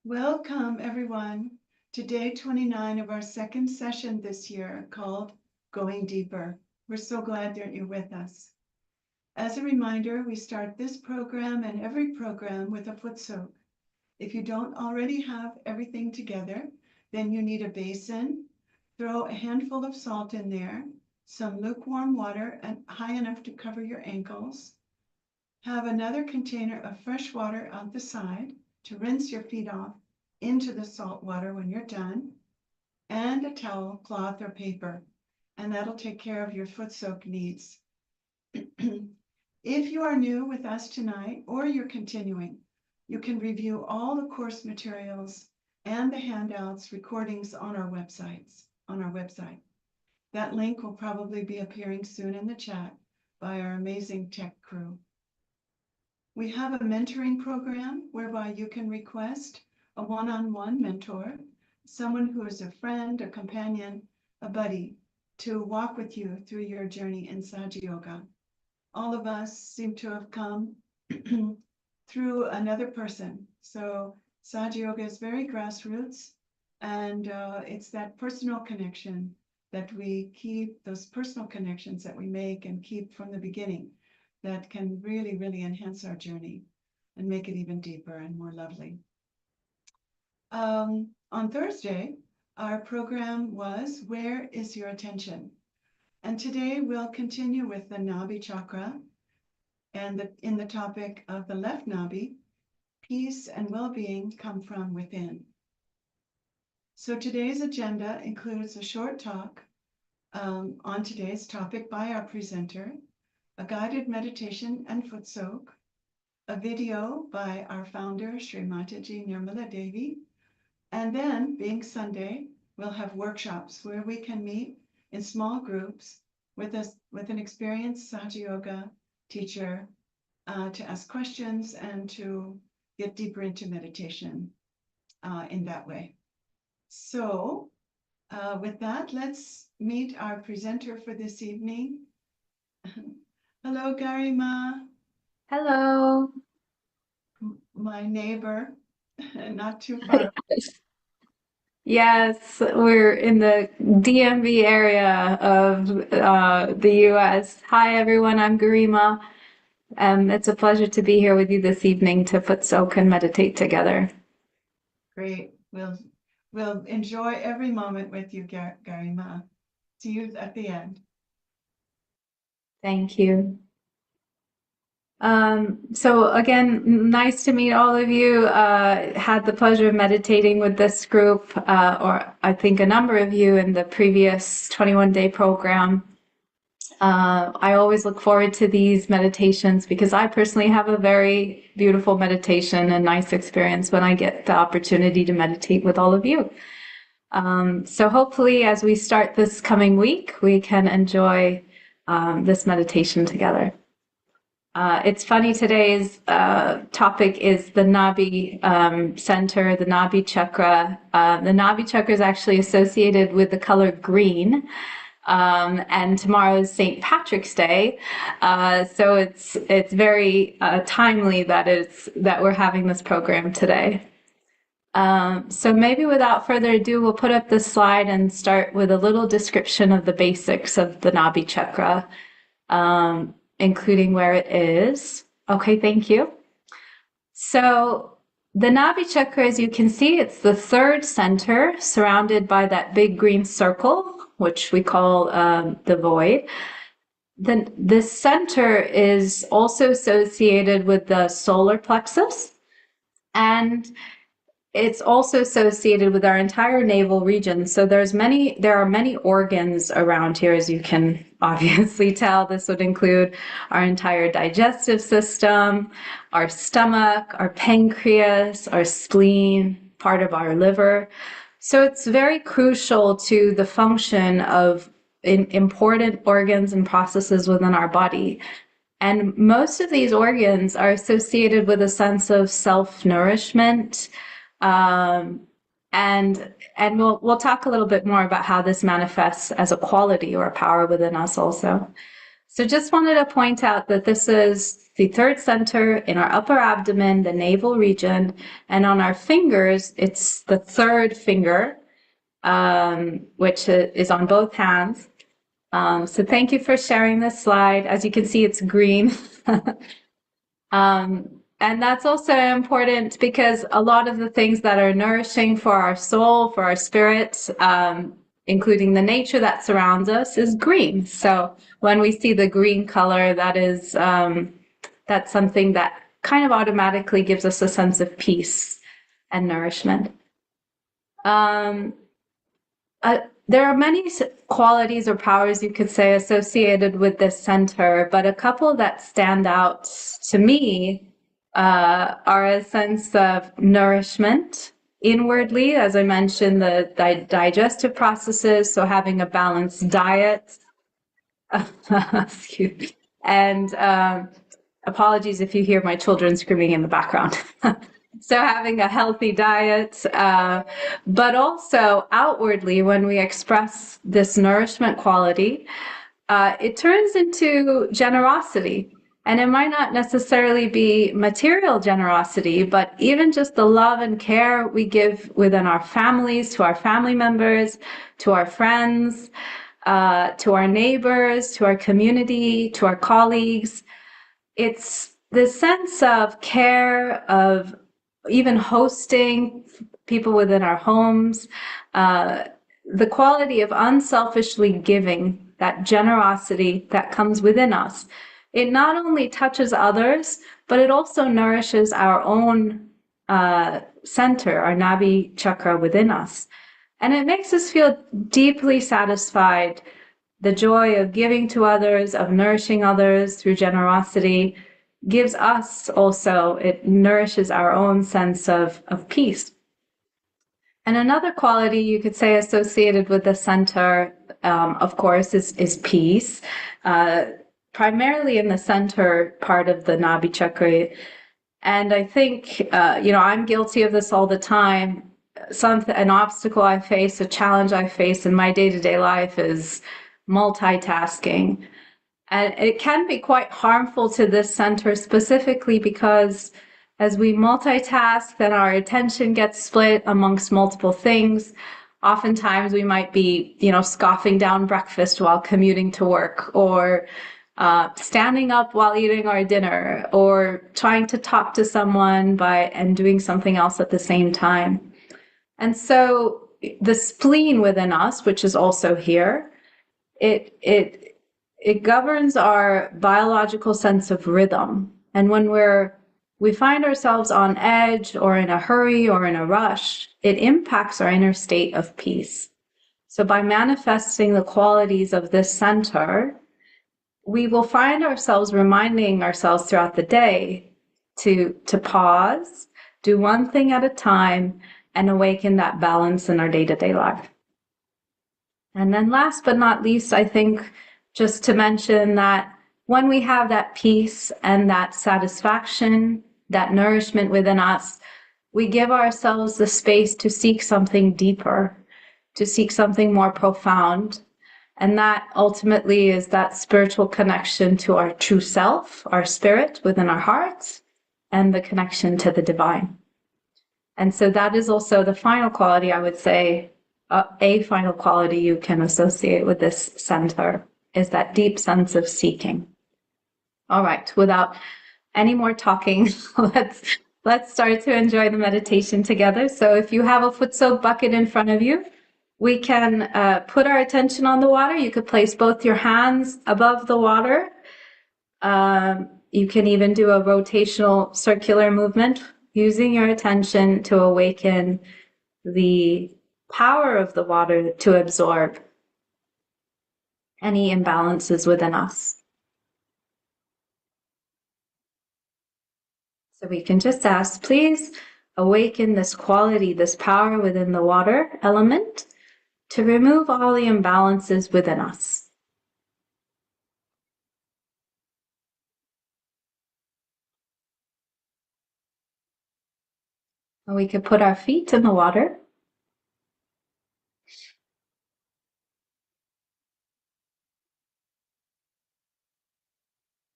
Welcome, everyone, to day 29 of our second session this year called Going Deeper. We're so glad that you're with us. As a reminder, we start this program and every program with a foot soak. If you don't already have everything together, then you need a basin. Throw a handful of salt in there, some lukewarm water and high enough to cover your ankles. Have another container of fresh water out the side to rinse your feet off into the salt water when you're done, and a towel, cloth, or paper, and that'll take care of your foot soak needs. If you are new with us tonight, or you're continuing, you can review all the course materials and the handouts, recordings on our website. That link will probably be appearing soon in the chat by our amazing tech crew. We have a mentoring program whereby you can request a one-on-one mentor, someone who is a friend, a companion, a buddy, to walk with you through your journey in Sahaja Yoga. All of us seem to have come through another person. So Sahaja Yoga is very grassroots, and it's that personal connection that we keep, those personal connections that we make and keep from the beginning, that can really, really enhance our journey and make it even deeper and more lovely. On Thursday, our program was Where is Your Attention? And today we'll continue with the nabii chakra and in the topic of the left nabii, peace and well-being come from within. So today's agenda includes a short talk on today's topic by our presenter, a guided meditation and foot soak, a video by our founder, Shri Mataji Devi, and then, being Sunday, we'll have workshops where we can meet in small groups with an experienced Sahaja Yoga teacher to ask questions and to get deeper into meditation in that way. So with that, let's meet our presenter for this evening. Hello, Garima. Hello. My neighbor, not too far. Yes, we're in the DMV area of the US. Hi, everyone. I'm Garima. It's a pleasure to be here with you this evening to foot soak and meditate together. Great. We'll enjoy every moment with you, Garima. See you at the end. Thank you. So again, nice to meet all of you. Had the pleasure of meditating with this group, or I think a number of you in the previous 21-day program. I always look forward to these meditations because I personally have a very beautiful meditation and nice experience when I get the opportunity to meditate with all of you. So hopefully as we start this coming week, we can enjoy this meditation together. It's funny, today's topic is the nabii center, the nabii chakra. The nabii chakra is actually associated with the color green. And tomorrow is St. Patrick's Day, so it's very timely that we're having this program today. So maybe without further ado, we'll put up this slide and start with a little description of the basics of the nabii chakra, including where it is. Okay, thank you. So the nabii chakra, as you can see, it's the third center surrounded by that big green circle, which we call the void. Then this center is also associated with the solar plexus, and it's also associated with our entire navel region. So there are many organs around here, as you can obviously tell. This would include our entire digestive system, our stomach, our pancreas, our spleen, part of our liver. So it's very crucial to the function of important organs and processes within our body. And most of these organs are associated with a sense of self-nourishment. And we'll talk a little bit more about how this manifests as a quality or a power within us also. So just wanted to point out that this is the third center in our upper abdomen, the navel region, and on our fingers, it's the third finger, which is on both hands. So thank you for sharing this slide. As you can see, it's green. And that's also important because a lot of the things that are nourishing for our soul, for our spirit, including the nature that surrounds us, is green. So when we see the green color, that's something that kind of automatically gives us a sense of peace and nourishment. There are many qualities or powers, you could say, associated with this center, but a couple that stand out to me are a sense of nourishment inwardly, as I mentioned, the digestive processes, so having a balanced diet. Excuse me. And apologies if you hear my children screaming in the background. So having a healthy diet, but also outwardly, when we express this nourishment quality, it turns into generosity. And it might not necessarily be material generosity, but even just the love and care we give within our families, to our family members, to our friends, to our neighbors, to our community, to our colleagues. It's the sense of care, of even hosting people within our homes, the quality of unselfishly giving, that generosity that comes within us. It not only touches others, but it also nourishes our own center, our nabii chakra within us. And it makes us feel deeply satisfied. The joy of giving to others, of nourishing others through generosity, gives us also, it nourishes our own sense of peace. And another quality you could say associated with the center, of course, is peace. Primarily in the center part of the nabii chakra. And I think, I'm guilty of this all the time. An obstacle I face, a challenge I face in my day-to-day life is multitasking. And it can be quite harmful to this center specifically because as we multitask, then our attention gets split amongst multiple things. Oftentimes we might be, scoffing down breakfast while commuting to work, or standing up while eating our dinner, or trying to talk to someone and doing something else at the same time. And so the spleen within us, which is also here, it governs our biological sense of rhythm. And when we find ourselves on edge or in a hurry or in a rush, it impacts our inner state of peace. So by manifesting the qualities of this center, we will find ourselves reminding ourselves throughout the day to pause, do one thing at a time, and awaken that balance in our day-to-day life. And then last but not least, I think just to mention that when we have that peace and that satisfaction, that nourishment within us, we give ourselves the space to seek something deeper, to seek something more profound. And that ultimately is that spiritual connection to our true self, our spirit within our hearts, and the connection to the divine. And so that is also the final quality, I would say, a final quality you can associate with this center is that deep sense of seeking. All right, without any more talking, let's start to enjoy the meditation together. So if you have a foot soak bucket in front of you, we can put our attention on the water. You could place both your hands above the water. You can even do a rotational circular movement using your attention to awaken the power of the water to absorb any imbalances within us. So we can just ask, please awaken this quality, this power within the water element to remove all the imbalances within us. And we could put our feet in the water.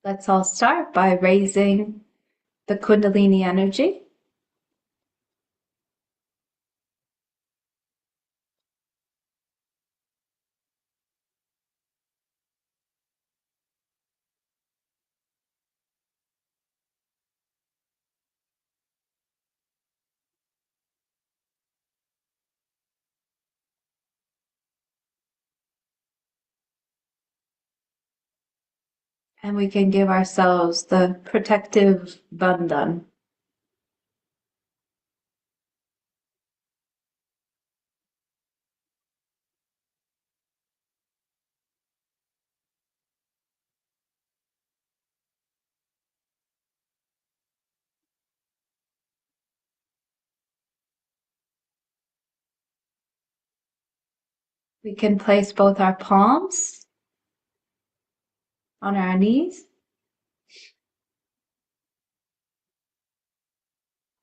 Let's all start by raising the Kundalini energy. And we can give ourselves the protective bandhan. We can place both our palms on our knees.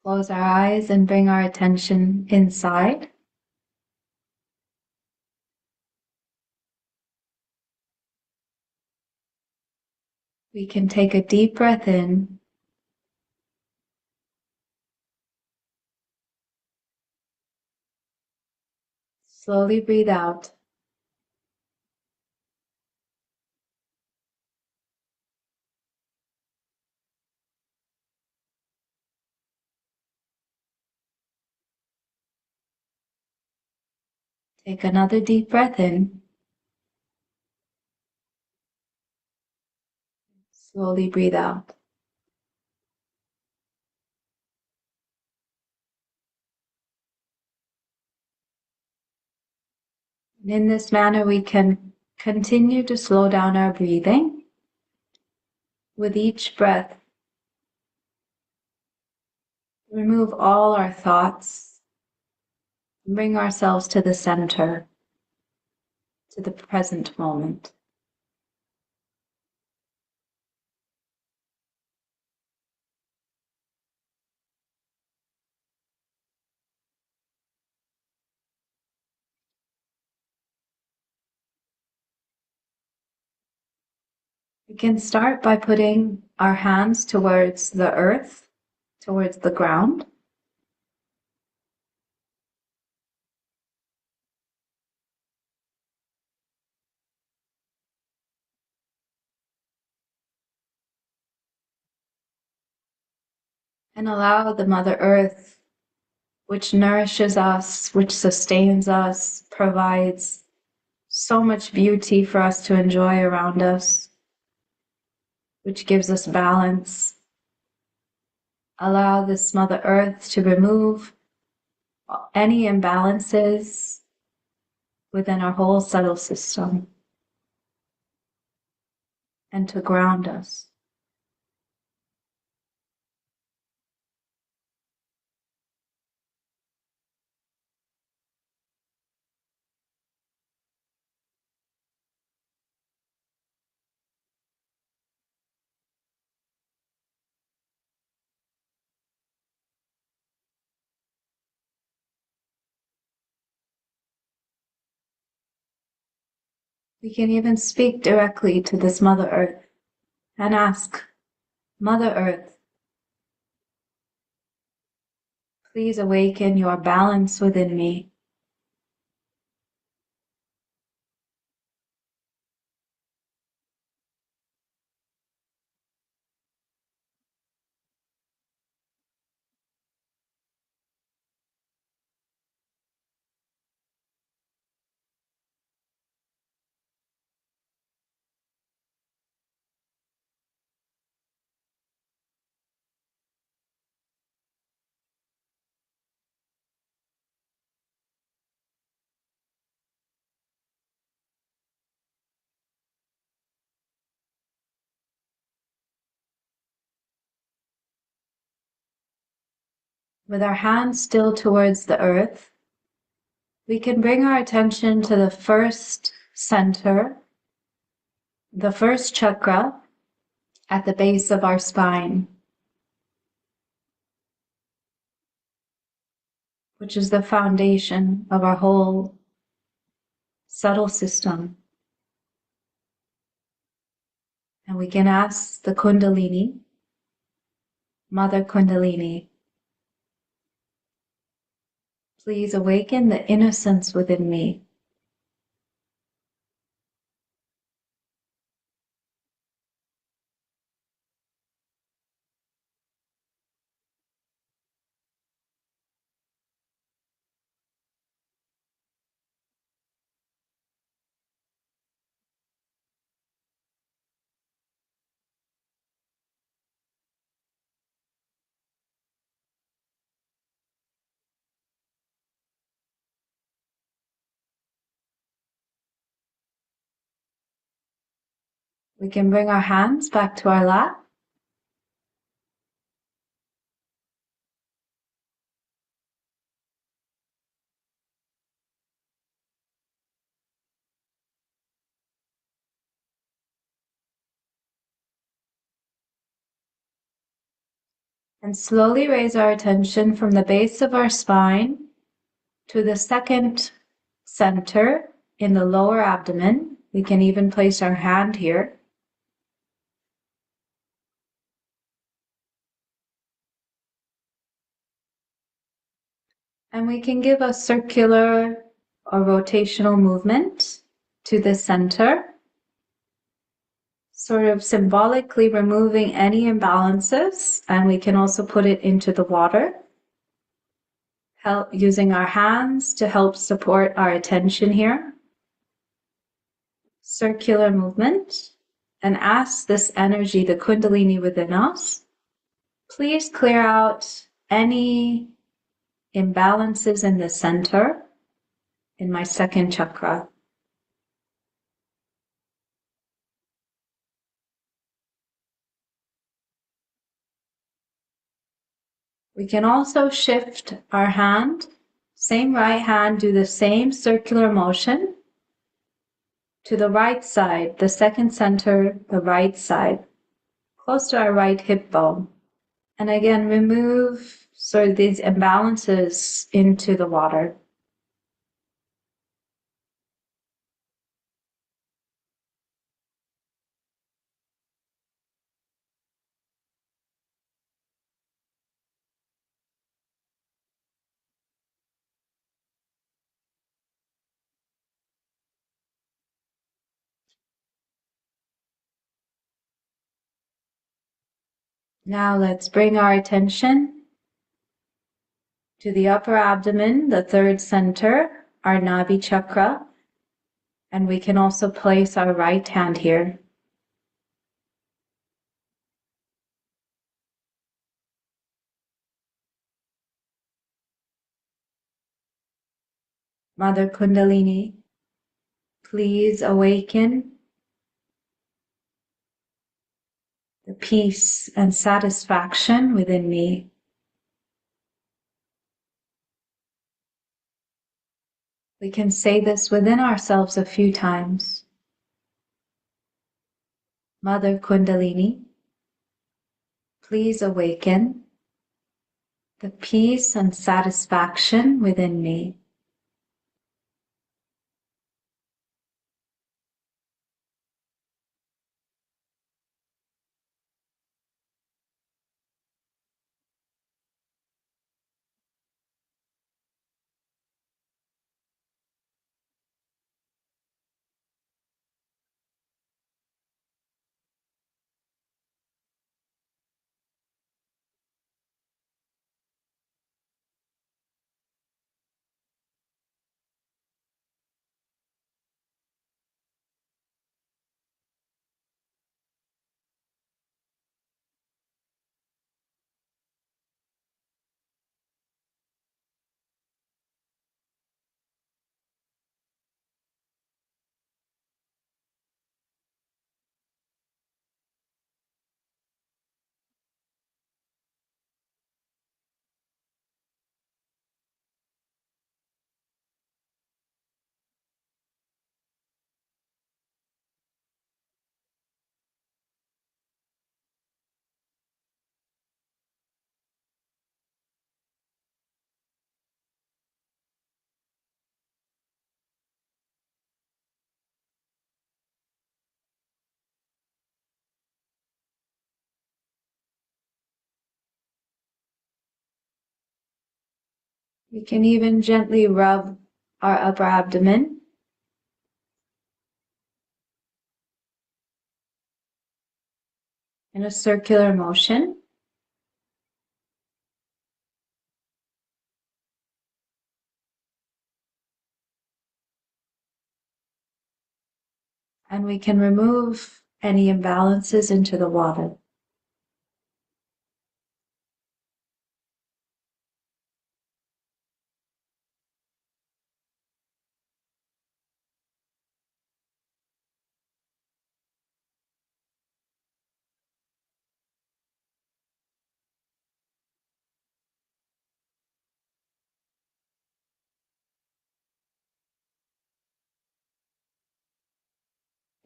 Close our eyes and bring our attention inside. We can take a deep breath in. Slowly breathe out. Take another deep breath in. Slowly breathe out. And in this manner, we can continue to slow down our breathing. With each breath, remove all our thoughts, bring ourselves to the center, to the present moment. We can start by putting our hands towards the earth, towards the ground. And allow the Mother Earth, which nourishes us, which sustains us, provides so much beauty for us to enjoy around us, which gives us balance. Allow this Mother Earth to remove any imbalances within our whole subtle system and to ground us. We can even speak directly to this Mother Earth and ask, Mother Earth, please awaken your balance within me. With our hands still towards the earth, we can bring our attention to the first center, the first chakra at the base of our spine, which is the foundation of our whole subtle system. And we can ask the Kundalini, Mother Kundalini, please awaken the innocence within me. We can bring our hands back to our lap. And slowly raise our attention from the base of our spine to the second center in the lower abdomen. We can even place our hand here. And we can give a circular or rotational movement to the center, sort of symbolically removing any imbalances, and we can also put it into the water, using our hands to help support our attention here. Circular movement, and ask this energy, the Kundalini within us, please clear out any imbalances in the center, in my second chakra. We can also shift our hand, same right hand, do the same circular motion to the right side, the second center, the right side, close to our right hip bone. And again, remove sort of these imbalances into the water. Now let's bring our attention to the upper abdomen, the third center, our nabii chakra. And we can also place our right hand here. Mother Kundalini, please awaken the peace and satisfaction within me. We can say this within ourselves a few times. Mother Kundalini, please awaken the peace and satisfaction within me. We can even gently rub our upper abdomen. In a circular motion. And we can remove any imbalances into the water.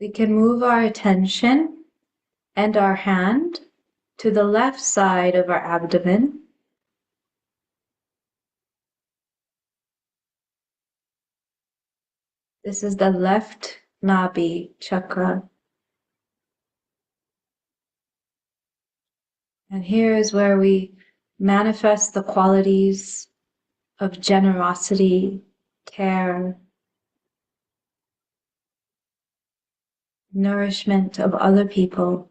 We can move our attention and our hand to the left side of our abdomen. This is the left nabii chakra. And here is where we manifest the qualities of generosity, care, nourishment of other people.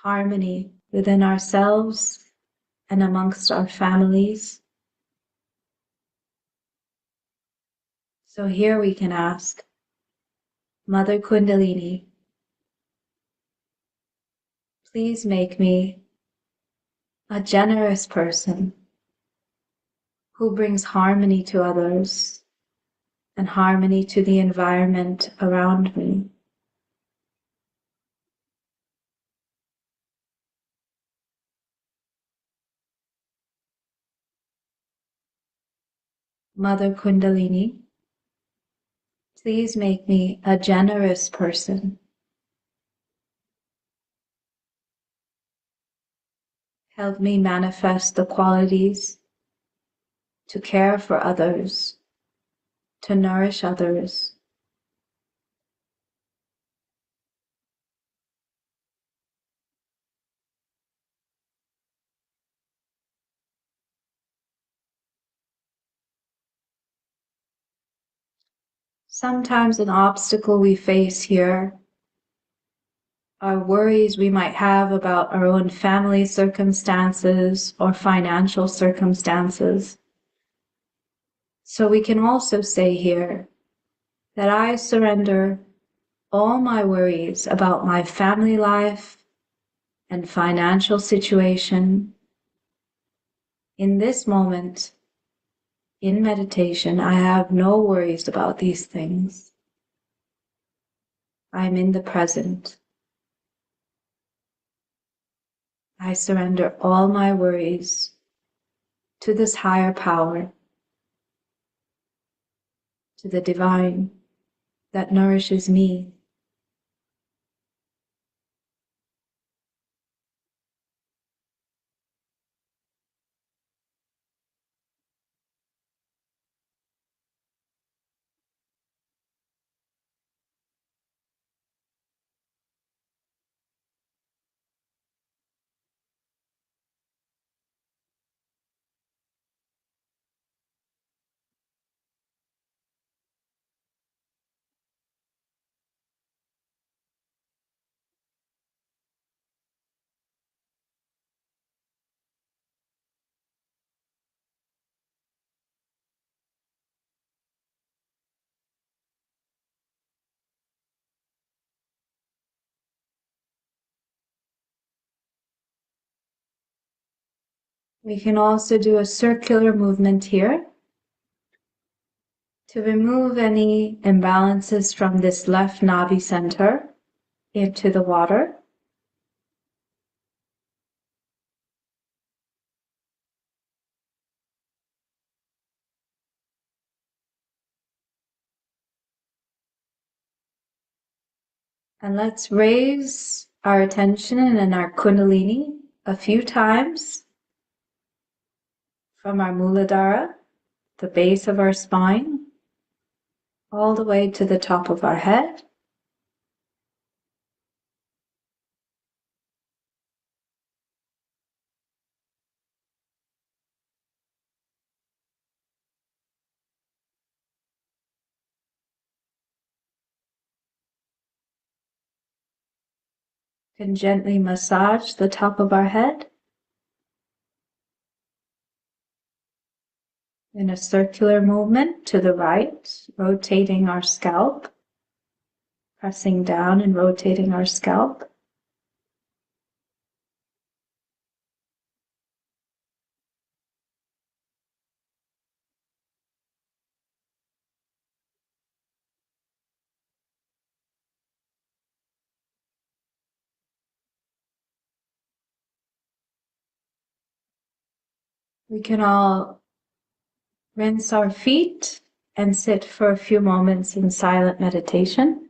Harmony within ourselves and amongst our families. So here we can ask, Mother Kundalini, please make me a generous person who brings harmony to others and harmony to the environment around me. Mother Kundalini, please make me a generous person. Help me manifest the qualities to care for others, to nourish others. Sometimes an obstacle we face here are worries we might have about our own family circumstances or financial circumstances. So we can also say here that I surrender all my worries about my family life and financial situation. In this moment, in meditation, I have no worries about these things. I'm in the present. I surrender all my worries to this higher power, to the divine that nourishes me. We can also do a circular movement here to remove any imbalances from this left nabi center into the water. And let's raise our attention and our kundalini a few times from our Muladhara, the base of our spine, all the way to the top of our head. Can gently massage the top of our head in a circular movement to the right, rotating our scalp, pressing down and rotating our scalp. We can all rinse our feet and sit for a few moments in silent meditation.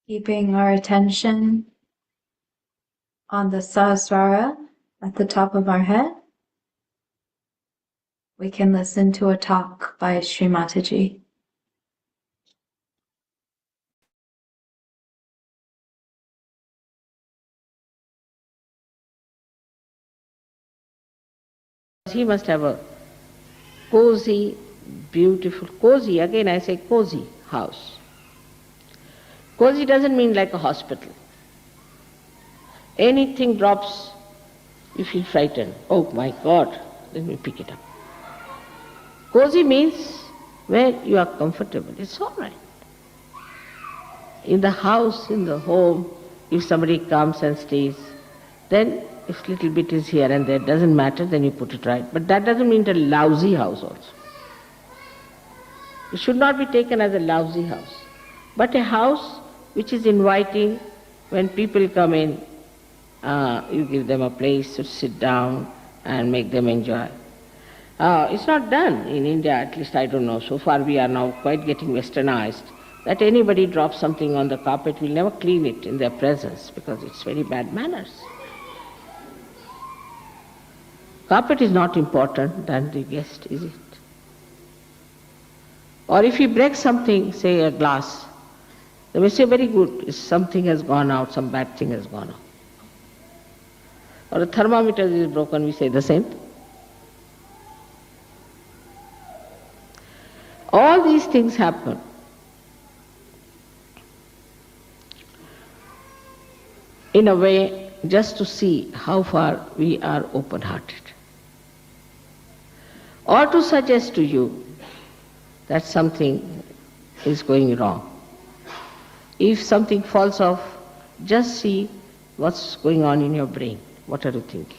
Keeping our attention on the Sahasrara at the top of our head, we can listen to a talk by Shri Mataji. He must have a cozy, beautiful, cozy, again I say cozy house. Cozy doesn't mean like a hospital. Anything drops, you feel frightened. Oh my God, let me pick it up. Cozy means where you are comfortable. It's all right. In the house, in the home, if somebody comes and stays, then if little bit is here and there, doesn't matter, then you put it right. But that doesn't mean a lousy house also. It should not be taken as a lousy house, but a house which is inviting. When people come in, you give them a place to sit down and make them enjoy. It's not done in India, at least I don't know. So far we are now quite getting westernized, that anybody drops something on the carpet, we'll never clean it in their presence because it's very bad manners. Carpet is not important than the guest, is it? Or if you break something, say a glass, they may say, very good, something has gone out, some bad thing has gone out. Or a thermometer is broken, we say the same. All these things happen. In a way, just to see how far we are open-hearted. Or to suggest to you that something is going wrong. If something falls off, just see what's going on in your brain. What are you thinking?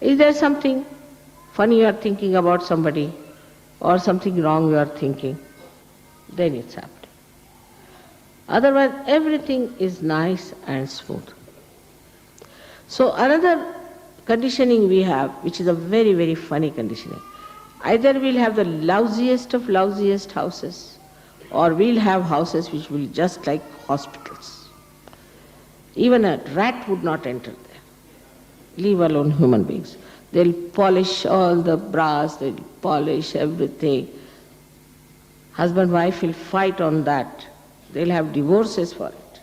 Is there something funny you are thinking about somebody, or something wrong you are thinking? Then it's happening. Otherwise, everything is nice and smooth. So another conditioning we have, which is a very, very funny conditioning. Either we'll have the lousiest of lousiest houses, or we'll have houses which will just like hospitals. Even a rat would not enter there. leave alone human beings. They'll polish all the brass, they'll polish everything. Husband, wife will fight on that. They'll have divorces for it.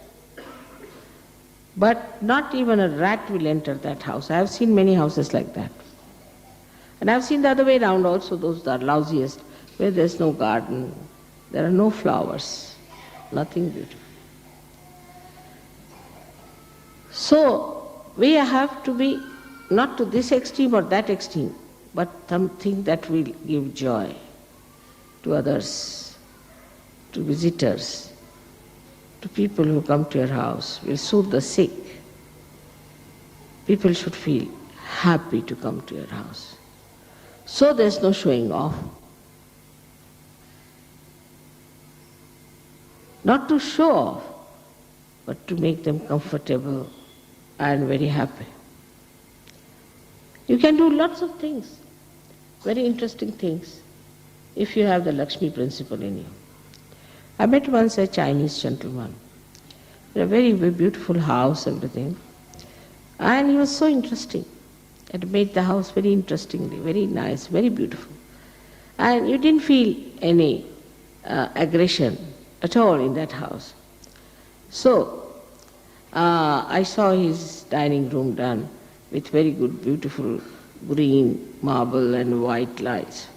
But not even a rat will enter that house. I have seen many houses like that. And I've seen the other way around also, those that are lousiest, where there's no garden, there are no flowers, nothing beautiful. So, we have to be not to this extreme or that extreme, but something that will give joy to others, to visitors, to people who come to your house, will soothe the sick. People should feel happy to come to your house. So there's no showing off. Not to show off, but to make them comfortable and very happy. You can do lots of things, very interesting things, if you have the Lakshmi principle in you. I met once a Chinese gentleman, in a very, very beautiful house, everything, and he was so interesting. It made the house very interestingly, very nice, very beautiful. And you didn't feel any aggression at all in that house. So, I saw his dining room done with very good, beautiful green marble and white lights.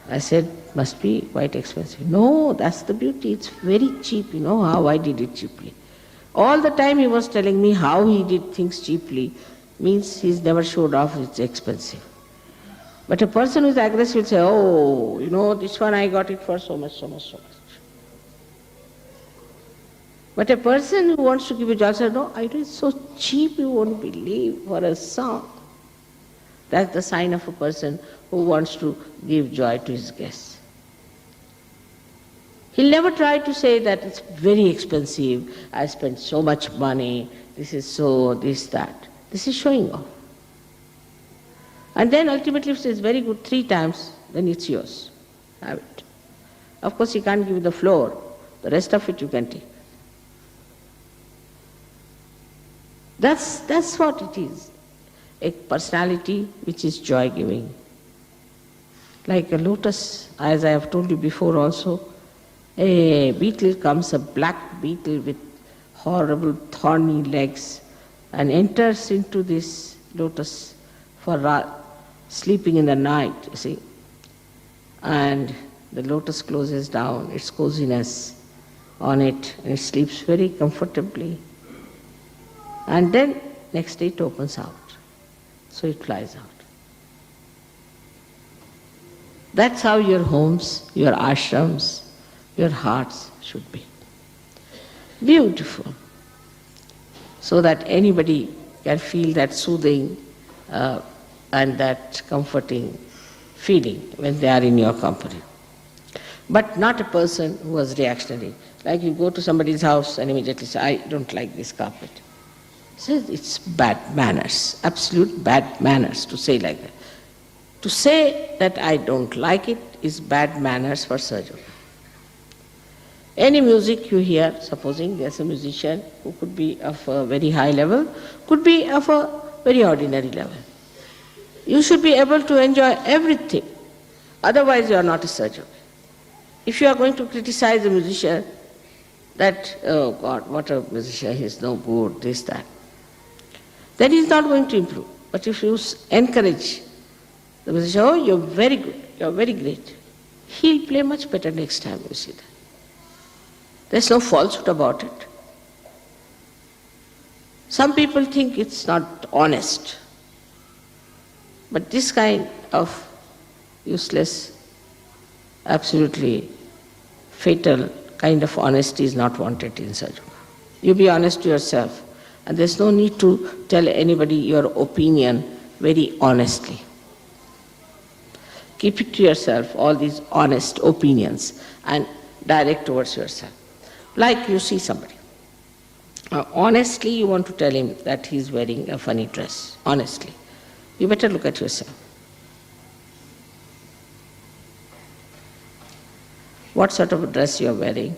I said, must be quite expensive. No, that's the beauty, it's very cheap, you know how I did it cheaply. All the time he was telling me how he did things cheaply, means he's never showed off it's expensive. But a person who's aggressive will say, oh, you know, this one I got it for so much, so much, so much. But a person who wants to give you joy says, no, I do it so cheap you won't believe, for a song. That's the sign of a person who wants to give joy to his guests. He'll never try to say that it's very expensive, I spent so much money, this is so, this, that. This is showing off. And then ultimately if it's very good 3 times, then it's yours. Have it. Of course he can't give you the floor, the rest of it you can take. That's what it is. A personality which is joy-giving. Like a lotus, as I have told you before also, a beetle comes, a black beetle with horrible thorny legs, and enters into this lotus for sleeping in the night, you see. And the lotus closes down, its coziness on it, and it sleeps very comfortably. And then next day it opens out, so it flies out. That's how your homes, your ashrams, your hearts should be. Beautiful. So that anybody can feel that soothing and that comforting feeling when they are in your company. But not a person who was reactionary. Like you go to somebody's house and immediately say, I don't like this carpet. Says it's bad manners, absolute bad manners to say like that. To say that I don't like it is bad manners for Sahaja Yoga. Any music you hear, supposing there's a musician who could be of a very high level, could be of a very ordinary level. You should be able to enjoy everything, otherwise you are not a Sahaja Yoga. If you are going to criticize a musician, that, oh God, what a musician, he is no good, this, that, then he is not going to improve. But if you encourage the musician, oh, you're very good, you're very great, he'll play much better next time, you see that. There's no falsehood about it. Some people think it's not honest. But this kind of useless, absolutely fatal kind of honesty is not wanted in Sahaja Yoga. You be honest to yourself. And there's no need to tell anybody your opinion very honestly. Keep it to yourself, all these honest opinions, and direct towards yourself. Like you see somebody. Honestly, you want to tell him that he's wearing a funny dress. Honestly. You better look at yourself. What sort of a dress you are wearing?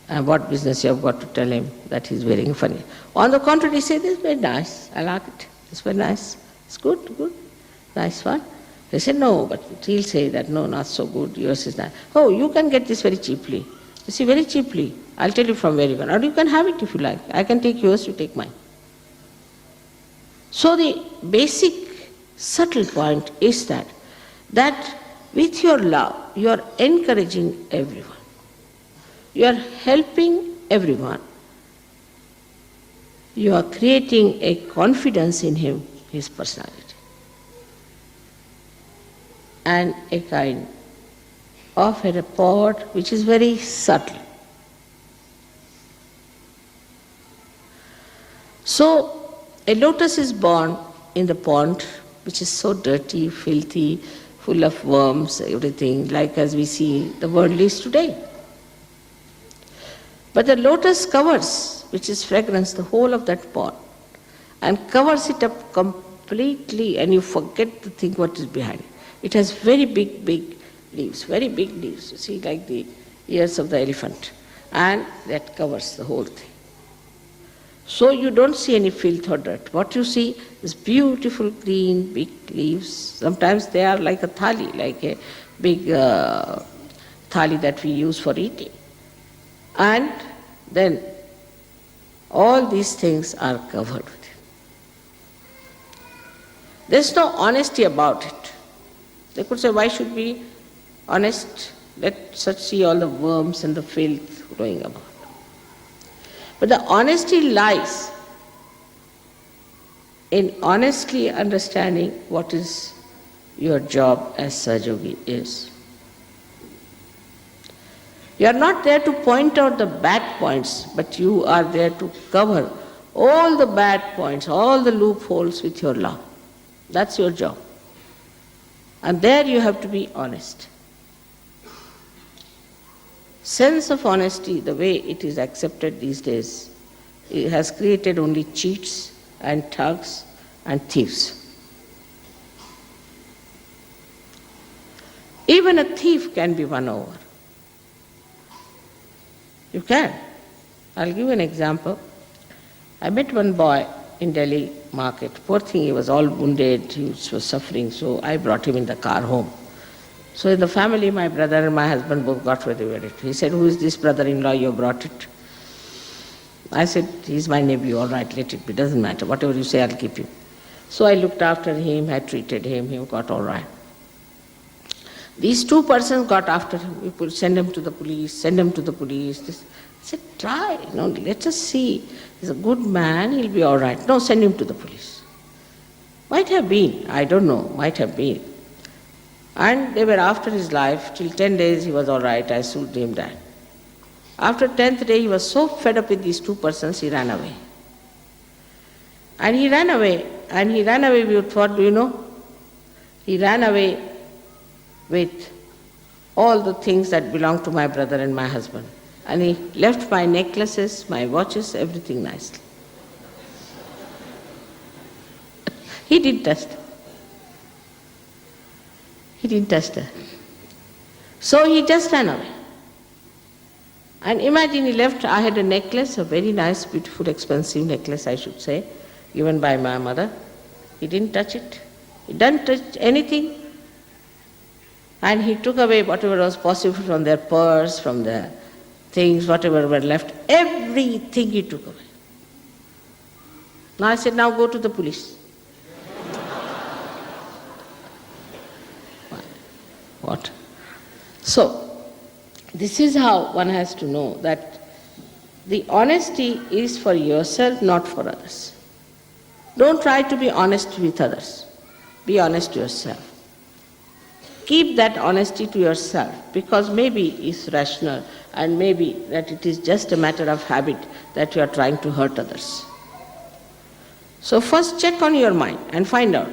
And what business you have got to tell him that he's wearing funny? On the contrary, say, this is very nice, I like it, it's very nice, it's good, nice one. They say, no, but he'll say that, no, not so good, yours is nice. Oh, you can get this very cheaply. You see, very cheaply. I'll tell you from where you can. Or you can have it if you like. I can take yours, you take mine. So the basic subtle point is that with your love, you are encouraging everyone. You are helping everyone. You are creating a confidence in him, his personality. And a kind of a rapport which is very subtle. So, a lotus is born in the pond, which is so dirty, filthy, full of worms, everything, like as we see the world is today. But the lotus covers, which is fragrance, the whole of that pond, and covers it up completely, and you forget to think what is behind it. It has very big leaves, you see, like the ears of the elephant, and that covers the whole thing. So you don't see any filth or dirt. What you see is beautiful green, big leaves. Sometimes they are like a thali, like a big thali that we use for eating. And then all these things are covered with it. There's no honesty about it. They could say, why should we be honest? Let's see all the worms and the filth growing about. But the honesty lies in honestly understanding what is your job as Sahaja Yogi is. You are not there to point out the bad points, but you are there to cover all the bad points, all the loopholes with your love. That's your job. And there you have to be honest. Sense of honesty, the way it is accepted these days, it has created only cheats and thugs and thieves. Even a thief can be won over. You can. I'll give you an example. I met one boy in Delhi market. Poor thing, he was all wounded, he was suffering, so I brought him in the car home. So in the family, my brother and my husband both got very worried. He said, who is this brother-in-law you brought it? I said, he's my nabii, all right, let it be, doesn't matter. Whatever you say, I'll keep him. So I looked after him, I treated him, he got all right. These two persons got after him. We could send him to the police, send him to the police. I said, try, let us see. He's a good man, he'll be all right. No, send him to the police. Might have been, I don't know, might have been. And they were after his life. Till 10 days he was all right. I soothed him down. After 10th day he was so fed up with these two persons, he ran away. And he ran away with what, do you know? He ran away with all the things that belonged to my brother and my husband. And he left my necklaces, my watches, everything nicely. He didn't touch them. He didn't touch them. So he just ran away. And imagine he left, I had a necklace, a very nice, beautiful, expensive necklace, I should say, given by my mother. He didn't touch it. He didn't touch anything. And he took away whatever was possible from their purse, from their things, whatever were left, everything he took away. Now I said, now go to the police. What? So, this is how one has to know that the honesty is for yourself, not for others. Don't try to be honest with others. Be honest to yourself. Keep that honesty to yourself, because maybe it's rational and maybe that it is just a matter of habit that you are trying to hurt others. So first check on your mind and find out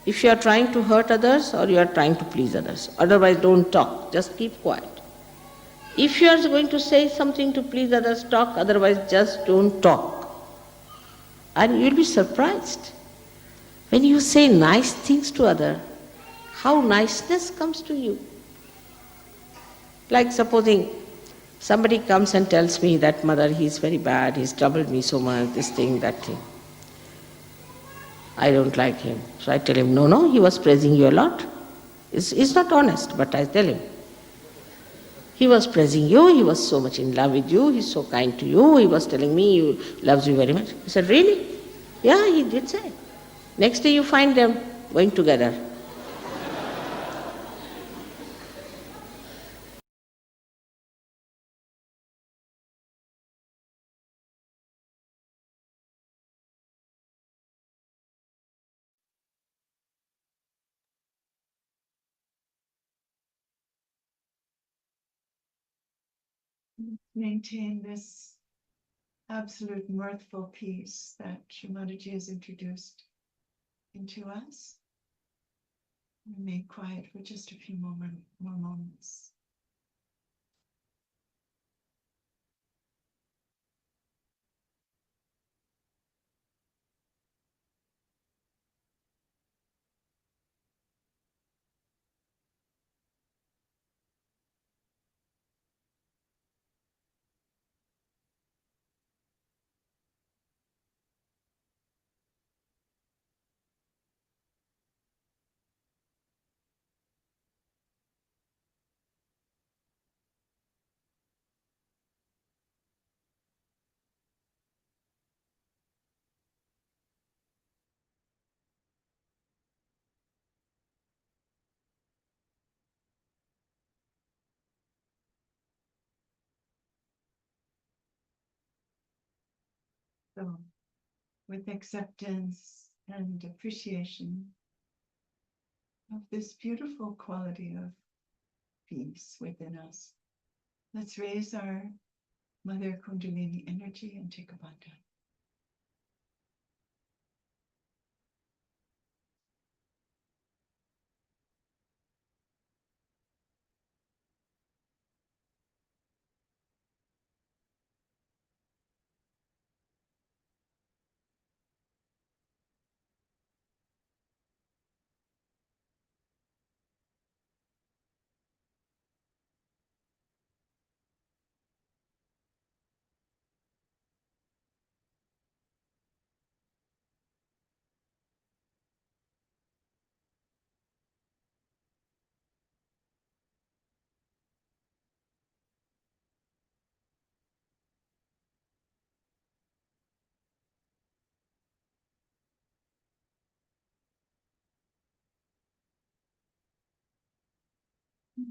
if you are trying to hurt others or you are trying to please others. Otherwise don't talk, just keep quiet. If you are going to say something to please others, talk, otherwise just don't talk. And you'll be surprised. When you say nice things to others, how niceness comes to you. Like supposing Somebody comes and tells me that, Mother, he's very bad, he's troubled me so much, this thing, that thing. I don't like him. So I tell him, no, no, he was praising you a lot. It's not honest, but I tell him. He was praising you, he was so much in love with you, he's so kind to you, he was telling me he loves you very much. I said, really? Yeah, he did say. Next day you find them going together. Maintain this absolute mirthful peace that Shri Mataji has introduced into us. Remain quiet for just a few more moments. So, with acceptance and appreciation of this beautiful quality of peace within us, let's raise our Mother Kundalini energy and take a bandha.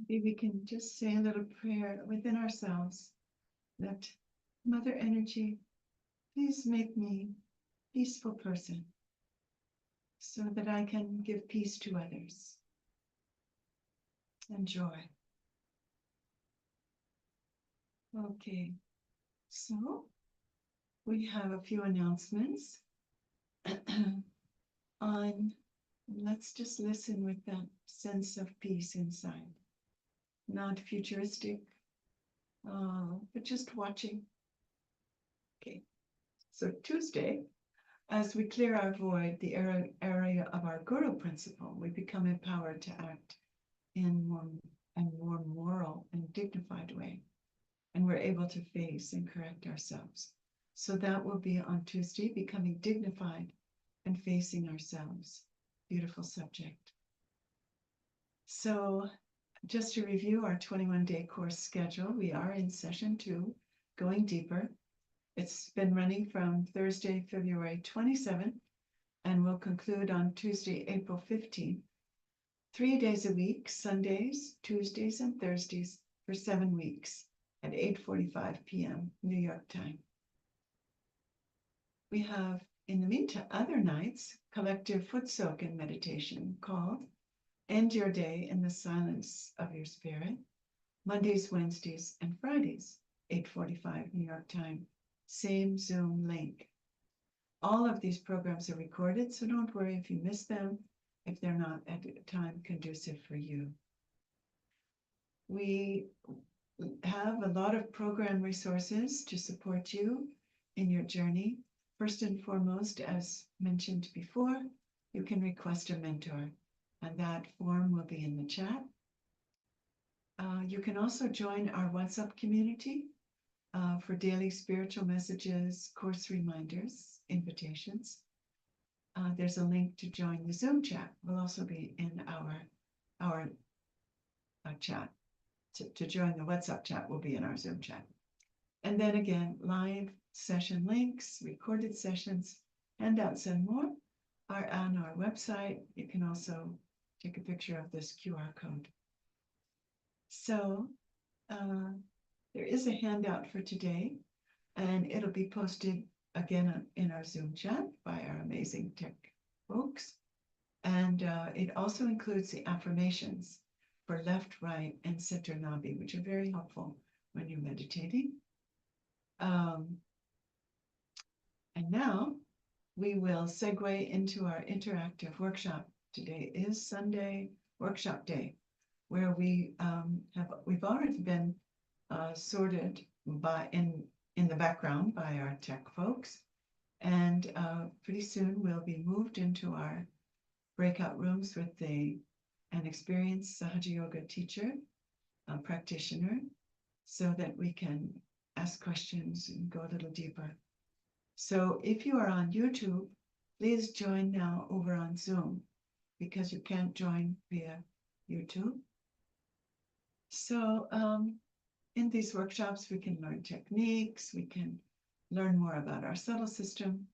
Maybe we can just say a little prayer within ourselves that Mother Energy, please make me a peaceful person so that I can give peace to others and joy. Okay, so we have a few announcements on, let's just listen with that sense of peace inside, not futuristic, but just watching. Okay, so Tuesday, as we clear our void, the area of our Guru principle, we become empowered to act in a more moral and dignified way. And we're able to face and correct ourselves. So that will be on Tuesday, becoming dignified and facing ourselves. Beautiful subject. So just to review our 21-day course schedule, we are in session 2, going deeper. It's been running from Thursday, February 27th, and will conclude on Tuesday, April 15th. 3 days a week, Sundays, Tuesdays, and Thursdays for 7 weeks at 8:45 p.m. New York time. We have, in the meantime, other nights, collective foot soak and meditation called End Your Day in the Silence of Your Spirit, Mondays, Wednesdays, and Fridays, 8:45 New York time. Same Zoom link. All of these programs are recorded, so don't worry if you miss them, if they're not at a time conducive for you. We have a lot of program resources to support you in your journey. First and foremost, as mentioned before, you can request a mentor, and that form will be in the chat. You can also join our WhatsApp community for daily spiritual messages, course reminders, invitations. There's a link to join the Zoom chat. Will also be in our chat. To join the WhatsApp chat will be in our Zoom chat. And then again, live session links, recorded sessions, handouts, and more are on our website. You can also take a picture of this QR code. So there is a handout for today, and it'll be posted again in our Zoom chat by our amazing tech folks. And it also includes the affirmations for left, right, and center nabii, which are very helpful when you're meditating. And now we will segue into our interactive workshop. Today is Sunday workshop day, where we've already been sorted by in the background by our tech folks, and pretty soon we'll be moved into our breakout rooms with an experienced Sahaja Yoga teacher, a practitioner, so that we can ask questions and go a little deeper. So if you are on YouTube, please join now over on Zoom, because you can't join via YouTube. So in these workshops, we can learn techniques, we can learn more about our subtle system.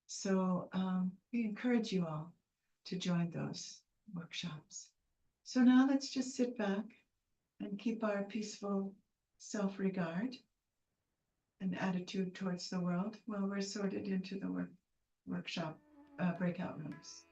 So we encourage you all to join those workshops. So now let's just sit back and keep our peaceful self-regard and attitude towards the world while we're sorted into the workshop breakout rooms.